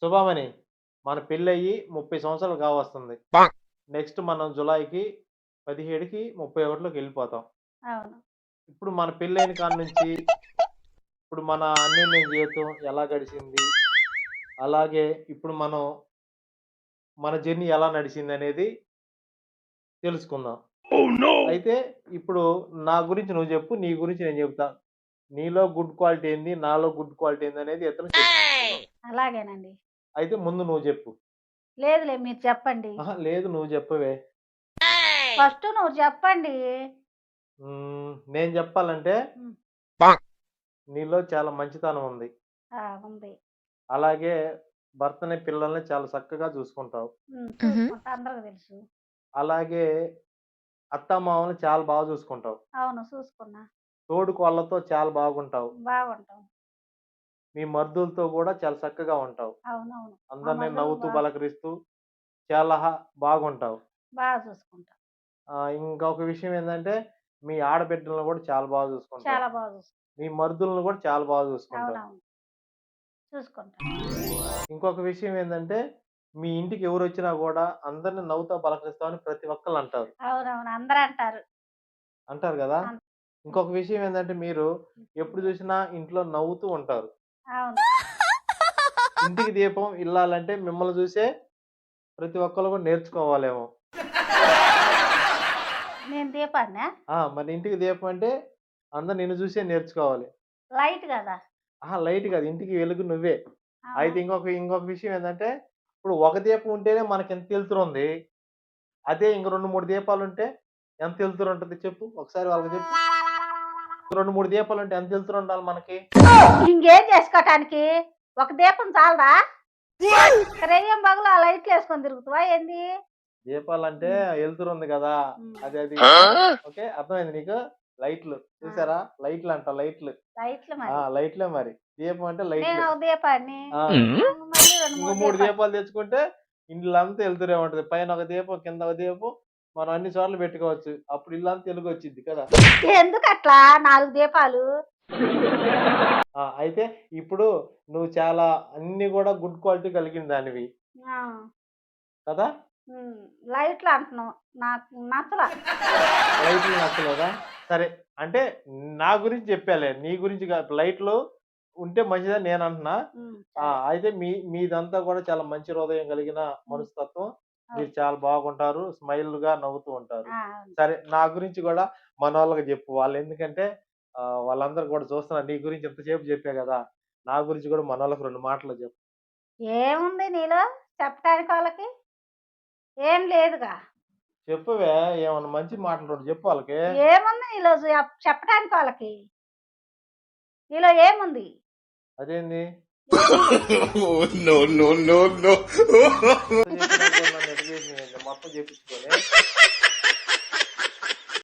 శుభమని మన పెళ్ళయ్యి 30 సంవత్సరాలు కావస్తుంది. నెక్స్ట్ మనం జులైకి 17కి 31లోకి వెళ్ళిపోతాం. అవును. ఇప్పుడు మన పెళ్ళైన కాడ నుంచి ఇప్పుడు మన అన్యోన్య జీవితం ఎలా గడిచింది? అలాగే ఇప్పుడు మన జర్నీ ఎలా నడిచిందనేది తెలుసుకుందాం. అయితే ఇప్పుడు నా గురించి నువ్వు జెప్పు. నీ గురించి నేను జెప్తా. నీలో గుడ్ క్వాలిటీ ఏంది? నాలో గుడ్ క్వాలిటీ ఏందనేది ఇద్దరం చర్చించుకుందాం. అలాగేనండి. అయితే ముందు నువ్వు జెప్పు. లేదులే మీరు చెప్పండి. అహా! లేదు నువ్వు జెప్పవే. ఫస్ట్ నువ్వు చెప్పండి. నేను జెప్పాలంటే హ్మ్. నీలో చాలా మంచితనం ఉంది. ఉంది. అలాగే భర్తని, పిల్లల్ని చాలా చక్కగా చూసుకుంటావు. చూసుకుంటా అందరికి తెలుసు. అలాగే అత్తామామల్ని చాలా బాగా చూసుకుంటావు. అవును. చూసుకున్నా. తోడికోడళ్ళతో చాలా బాగుంటావు. బాగుంటాం. మీ మరుదులతో గూడా చాలా చక్కగా ఉంటావు. అవునవును. మా అందరిని మరదలు నవ్వుతూ పలకరిస్తూ చాలా బాగుంటావు. బాగా చూసుకుంటా. ఇంకొక విషయం ఏందంటే, మీ ఆడబిడ్డలను గూడా చాలా బాగా చూసుకుంటావు. చాలా బాగా చూసుకుంటా. మీ మరుదులను గూడా చాలా బాగా చూసుకుంటావు. అవునవును. చూసుకుంటా. ఇంకొక విషయం ఏందంటే, మీ ఇంటికి ఎవరొచ్చినా గూడా అందరిని నవ్వుతా పలకరిస్తావని ప్రతి ఒక్కళ్ళు అంటారు. అవునవును. అందరూ అంటారు. అంటారు గదా! అన్ ఇంకొక విషయం ఏందంటే, మీరు ఎప్పుడు చూసినా ఇంట్లో నవ్వుతూ ఉంటారు. అవును. ఇంటికి దీపం ఇల్లాలంటే మిమ్మల్ని చూసే ప్రతి ఒక్కళ్ళు గూడా నేర్చుకోవాలేమో! నేను దీపాన్నా? మరి ఇంటికి దీపం అంటే అందరూ నిన్ను చూసే నేర్చుకోవాలి. లైట్ గదా! లైట్ కాదు. ఇంటికి వెలుగు నువ్వే. అయితే అవును. ఇంకొక విషయం ఏందంటే, ఇప్పుడు ఒక దీపం ఉంటేనే మనకెంత వెలుతురుంది. అదే ఇంక 2, 3 దీపాలుంటే ఎంత వెలుతురుంటది చెప్పు? ఒకసారి వాళ్ళకి చెప్పు. 2, 3 దీపాలుంటే ఎంత వెలుతురుండాలి మనకి? ఇంకేం చేసుకోటానికి? ఒక దీపం చాలదా? రేయం పగలు ఆ లైట్‌లేసుకొని తిరుగుతావా ఏంది? దీపాలంటే వెలుతురుంది గదా! అది. ఓకే. అర్థమైంది నీకు? లైట్లు. చూసారా? లైట్లంట లైట్లు. లైట్లు మరి. లైట్లే మరి. దీపం అంటే లైట్లు. నేను ఒక దీపాన్ని. ఆ! మళ్ళీ 2, ఇంకో 3 3 దీపాలు తెచ్చుకుంటే ఇల్లంతా వెలుతురే ఉంటది. పైన ఒక దీపం, కింద ఒక దీపం మనం అన్ని చోట్ల పెట్టుకోవచ్చు. అప్పుడు ఇల్లంతా వెలుగొచ్చిద్ది కదా! ఎందుకట్లా 4 దీపాలు? అయితే ఇప్పుడు నువ్వు చాలా అన్నీ గూడా గుడ్ క్వాలిటీ కలిగిన దానివి. ఆ! కదా! హ్మ్. లైట్లు అంటున్నావు. నాకు నచ్చలా. లైట్లు నచ్చలేదా? సరే. అంటే నా గురించి చెప్పాలే. నీ గురించి కాదు. లైట్లు ఉంటే మంచిదని నేనంటున్నా. సరే. అయితే మీదంతా గూడా చాలా మంచి హృదయం కలిగిన మనస్తత్వం. మీరు ఓకే. చాలా బాగుంటారు. స్మైల్‌గా నవ్వుతూ ఉంటారు. అవును. సరే నా గురించి గూడా మనోళ్ళకి జెప్పు. వాళ్ళెందుకంటే వాళ్ళందరూ గూడా చూస్తున్నారు. నీ గురించి ఇంతసేపు జెప్పా గదా! నా గురించి గూడా మనోళ్ళకి 2 మాటల్లో జెప్పు. ఏముంది నీలో చెప్పటానికి వాళ్ళకి? ఏం లేదుగా. చెప్పువే ఏమన్నా మంచి మాటలు 2 జెప్పు వాళ్ళకి. ఏముంది నీలో చెప్పటానికి వాళ్ళకి? నీలో ఏముంది? అదేంది? No, no, no, no. చెప్పినా కూడా నన్ను ఎట్ట జేసినవేంది మొత్తం జెప్పించుకొని.